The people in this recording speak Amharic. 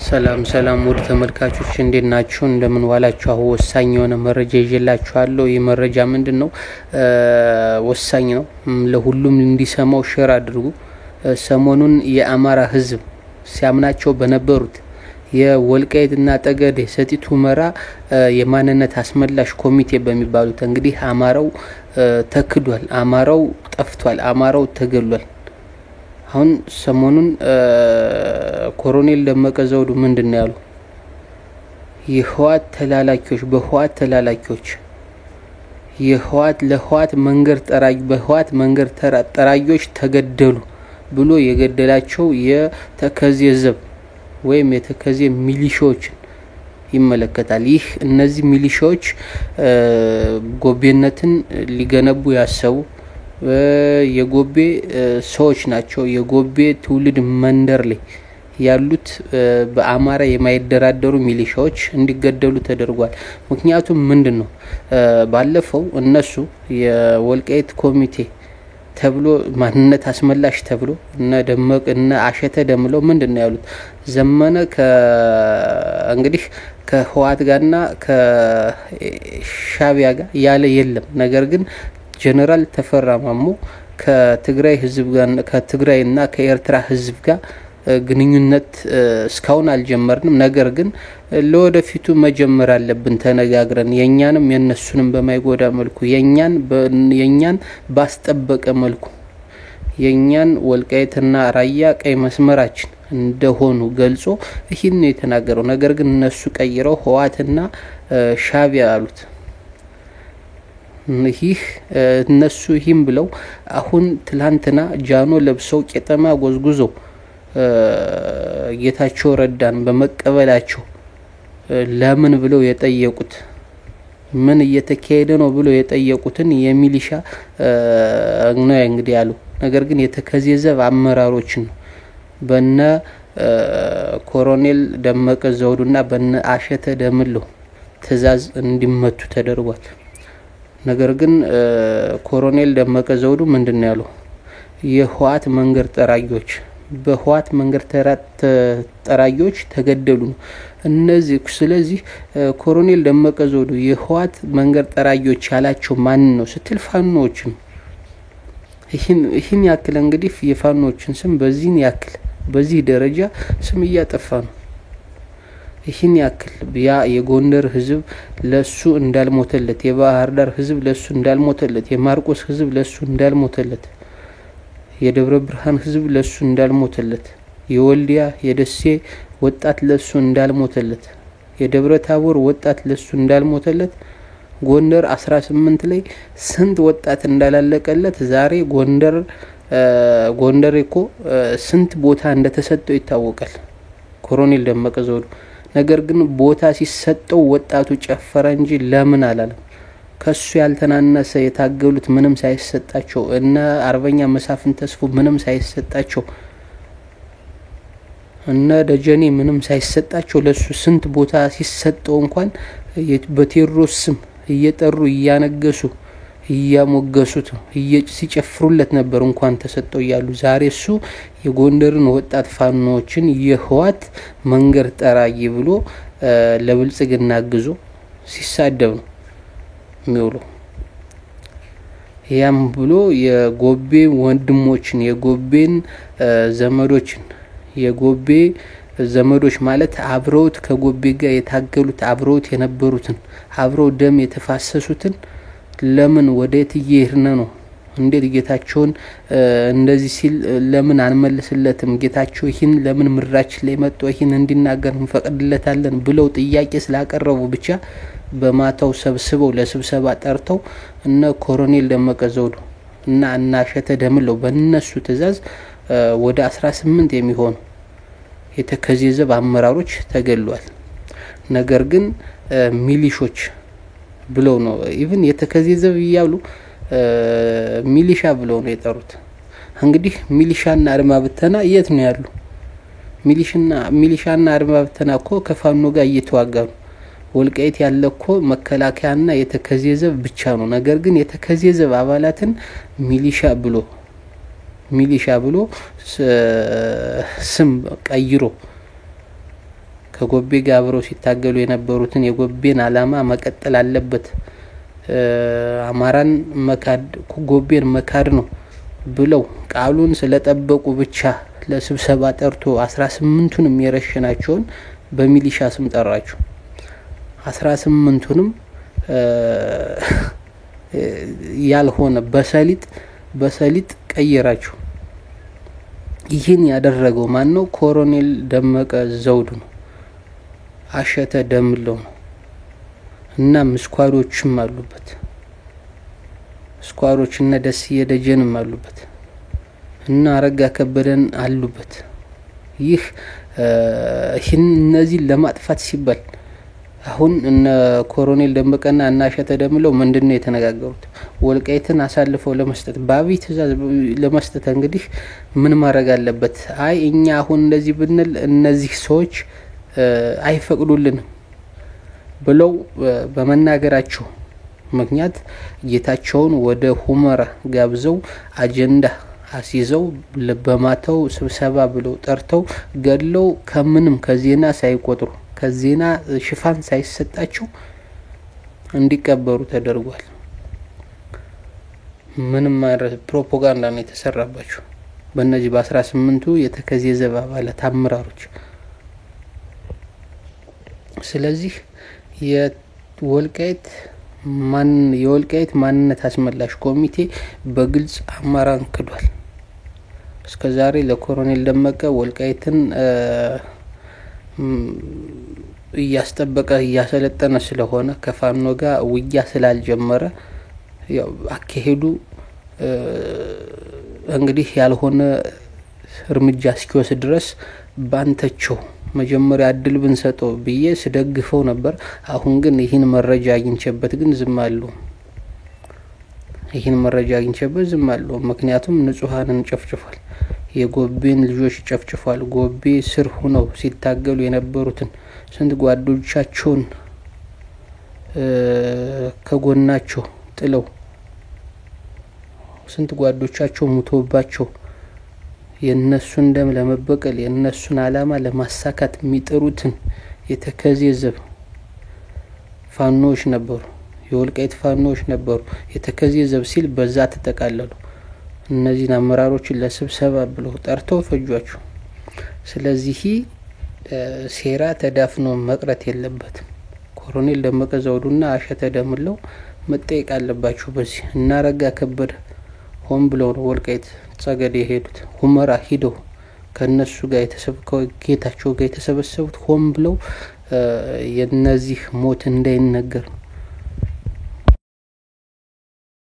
ሰላም ሰላም ውድ ተመልካቾች እንዴት ናችሁ? እንደምን ዋላችሁ? ወሳኝ የሆነ መረጃ ይዤላችኋለሁ። ይህ መረጃ ምንድነው? ወሳኝ ነው። ለሁሉም እንዲሰማው ሼር አድርጉ። ሰሞኑን የአማራ ህዝብ ሲያምናቸው በነበሩት የወልቃይትና ጠገዴ ሰቲት ሁመራ የማንነት አስመላሽ ኮሚቴ በሚባሉት እንግዲህ አማራው ተክዷል፣ አማራው ጠፍቷል፣ አማራው ተገሏል። አሁን ሰሞኑን ኮሎኔል ደመቀ ዘውዱ ምንድነው ያለው? የህዋት ተላላኪዎች በህዋት ተላላኪዎች ለህዋት መንገር ጠራጊ በህዋት መንገር ጠራጊዎች ተገደሉ ብሎ የገደላቸው የተከዜ ዘብ ወይም የተከዜ ሚሊሻዎችን ይመለከታል። ይህ እነዚህ ሚሊሻዎች ጎቤነትን ሊገነቡ ያሰቡ የጎቤ ሰዎች ናቸው። የጎቤ ትውልድ መንደር ላይ ያሉት በአማራ የማይደራደሩ ሚሊሻዎች እንዲገደሉ ተደርጓል። ምክንያቱም ምንድነው? ባለፈው እነሱ የወልቃይት ኮሚቴ ተብሎ ማንነት አስመላሽ ተብሎ እና ደመቀ እና አሸተ ደምለው ምንድነው ያሉት? ዘመነ እንግዲህ ከህዋት ጋርና ከሻቢያ ጋር ያለ የለም። ነገር ግን ጀነራል ተፈራ ማሞ ከትግራይ ህዝብ ጋር ከትግራይና ከኤርትራ ህዝብ ጋር ግንኙነት እስካሁን አልጀመርንም፣ ነገር ግን ለወደፊቱ መጀመር አለብን ተነጋግረን የኛንም የነሱንም በማይጎዳ መልኩ የኛን ባስጠበቀ መልኩ የኛን ወልቃይትና ራያ ቀይ መስመራችን እንደሆኑ ገልጾ ይህን ነው የተናገረው። ነገር ግን እነሱ ቀይረው ህዋትና ሻቢያ አሉት። ይህ እነሱ ይህም ብለው አሁን ትላንትና ጃኖ ለብሰው ቄጠማ ጎዝጉዘው ጌታቸው ረዳን በመቀበላቸው ለምን ብለው የጠየቁት ምን እየተካሄደ ነው ብለው የጠየቁትን የሚሊሻ ነው እንግዲህ ያሉ። ነገር ግን የተከዜ ዘብ አመራሮችን ነው በነ ኮሎኔል ደመቀ ዘውዱና በነ አሸተ ደምለው ትዕዛዝ እንዲመቱ ተደርጓል። ነገር ግን ኮሎኔል ደመቀ ዘውዱ ምንድነው ያለው? የህዋት መንገር ጠራጊዎች በህዋት መንገር ጠራጊዎች ተገደሉ ነው እነዚህ። ስለዚህ ኮሎኔል ደመቀ ዘውዱ የህዋት መንገር ጠራጊዎች ያላቸው ማን ነው ስትል ፋኖዎች ነው። ይህን ያክል እንግዲህ የፋኖችን ስም በዚህን ያክል በዚህ ደረጃ ስም እያጠፋ ነው። ይህን ያክል ያ የጎንደር ህዝብ ለሱ እንዳልሞተለት፣ የባህር ዳር ህዝብ ለሱ እንዳልሞተለት፣ የማርቆስ ህዝብ ለሱ እንዳልሞተለት፣ የደብረ ብርሃን ህዝብ ለሱ እንዳልሞተለት፣ የወልዲያ የደሴ ወጣት ለሱ እንዳልሞተለት፣ የደብረ ታቦር ወጣት ለሱ እንዳልሞተለት፣ ጎንደር 18 ላይ ስንት ወጣት እንዳላለቀለት ዛሬ ጎንደር እኮ ስንት ቦታ እንደተሰጠው ይታወቃል ኮሎኔል ደመቀ ዘውዱ። ነገር ግን ቦታ ሲሰጠው ወጣቱ ጨፈረ እንጂ ለምን አላለም። ከሱ ያልተናነሰ የታገሉት ምንም ሳይሰጣቸው እነ አርበኛ መሳፍን ተስፉ ምንም ሳይሰጣቸው እነ ደጀኔ ምንም ሳይሰጣቸው ለሱ ስንት ቦታ ሲሰጠው እንኳን በቴዎድሮስ ስም እየጠሩ እያነገሱ እያሞገሱት ሲጨፍሩለት ነበር እንኳን ተሰጠው ያሉ። ዛሬ እሱ የጎንደርን ወጣት ፋኖችን የህዋት መንገር ጠራጊ ብሎ ለብልጽግና አግዞ ሲሳደብ ነው የሚውለው። ያም ብሎ የጎቤ ወንድሞችን የጎቤን ዘመዶች ማለት አብረውት ከጎቤ ጋር የታገሉት አብረውት የነበሩትን አብረው ደም የተፋሰሱትን ለምን ወዴት እየሄድን ነው? እንዴት ጌታቸውን እንደዚህ ሲል ለምን አንመልስለትም? ጌታቸው ይህን ለምን ምራችን ላይ መጥቶ ይህን እንዲናገር እንፈቅድለታለን ብለው ጥያቄ ስላቀረቡ ብቻ በማታው ሰብስበው ለስብሰባ ጠርተው እነ ኮሎኔል ደመቀ ዘውዱ እና አሸተ ደምለው በእነሱ ትዕዛዝ ወደ 18 የሚሆኑ የተከዜ ዘብ አመራሮች ተገሏል። ነገር ግን ሚሊሾች ብለው ነው ኢቭን የተከዜ ዘብ ይያሉ ሚሊሻ ብለው ነው የጠሩት። እንግዲህ ሚሊሻና አድማ ብተና የት ነው ያሉ? ሚሊሻና አድማ ብተና እኮ ከፋኖ ጋር እየተዋጋ ነው። ወልቃይት ያለኮ መከላከያና የተከዜ ዘብ ብቻ ነው። ነገር ግን የተከዜ ዘብ አባላትን ሚሊሻ ብሎ ስም ቀይሮ ከጎቤ ጋር አብረው ሲታገሉ የነበሩትን የጎቤን አላማ መቀጠል አለበት፣ አማራን መካድ ጎቤን መካድ ነው ብለው ቃሉን ስለጠበቁ ብቻ ለስብሰባ ጠርቶ 18ቱንም የረሸናቸውን በሚሊሻ ስም ጠራቸው። 18ቱንም ያልሆነ በሰሊጥ ቀየራቸው። ይህን ያደረገው ማን ነው? ኮሎኔል ደመቀ ዘውዱ ነው። አሸተ ደምለው ነው። እና ስኳዶችም አሉበት። ስኳዶች እና ደስዬ ደጀንም አሉበት እና አረጋ ከበደን አሉበት። እነዚህ ለማጥፋት ሲባል አሁን እነ ኮሎኔል ደመቀና እና አሸተ ደምለው ምንድነው የተነጋገሩት? ወልቃይትን አሳልፈው ለመስጠት በአብይ ትዕዛዝ ለመስጠት እንግዲህ ምን ማድረግ አለበት? አይ እኛ አሁን እንደዚህ ብንል እነዚህ ሰዎች አይፈቅዱልንም ብለው በመናገራቸው ምክንያት ጌታቸውን ወደ ሁመራ ጋብዘው አጀንዳ አስይዘው በማታው ስብሰባ ብለው ጠርተው ገድለው ከምንም ከዜና ሳይቆጥሩ ከዜና ሽፋን ሳይሰጣቸው እንዲቀበሩ ተደርጓል። ምንም ማለት ፕሮፓጋንዳ ነው የተሰራባቸው በእነዚህ በ18ቱ የተከዜ ዘብ አባላት አመራሮች። ስለዚህ የወልቃይት ማንነት አስመላሽ ኮሚቴ በግልጽ አማራን ክዷል። እስከዛሬ ለኮሎኔል ደመቀ ወልቃይትን እያስጠበቀ እያሰለጠነ ስለሆነ ከፋኖ ጋር ውጊያ ስላልጀመረ ያው አከሄዱ እንግዲህ ያልሆነ እርምጃ እስኪወስድ ድረስ ባንተቸው መጀመሪያ እድል ብንሰጠው ብዬ ስደግፈው ነበር። አሁን ግን ይህን መረጃ አግኝቼበት ግን ዝም አለው። ምክንያቱም ንጹሃንን ጨፍጭፏል። የጎቤን ልጆች ጨፍጭፏል። ጎቤ ስር ሆነው ሲታገሉ የነበሩትን ስንት ጓዶቻቸውን ከጎናቸው ጥለው ስንት ጓዶቻቸው ሙተውባቸው የነሱን ደም ለመበቀል የነሱን አላማ ለማሳካት የሚጥሩትን የተከዜ ዘብ ፋኖች ነበሩ። የወልቃይት ፋኖች ነበሩ። የተከዜ ዘብ ሲል በዛ ተጠቃለሉ። እነዚህን አመራሮችን ለስብሰባ ብለው ጠርተው ፈጇቸው። ስለዚህ ሴራ ተዳፍኖ መቅረት የለበትም። ኮሎኔል ደመቀ ዘውዱና አሸተ ደምለው መጠየቅ አለባቸው። በዚህ እና አረጋ ከበደ ሆን ብለው ነው ወልቃይት ጸገዴ የሄዱት። ሁመራ ሂደው ከነሱ ጋር ጌታቸው ጋር የተሰበሰቡት ሆን ብለው የነዚህ ሞት እንዳይነገር ነው።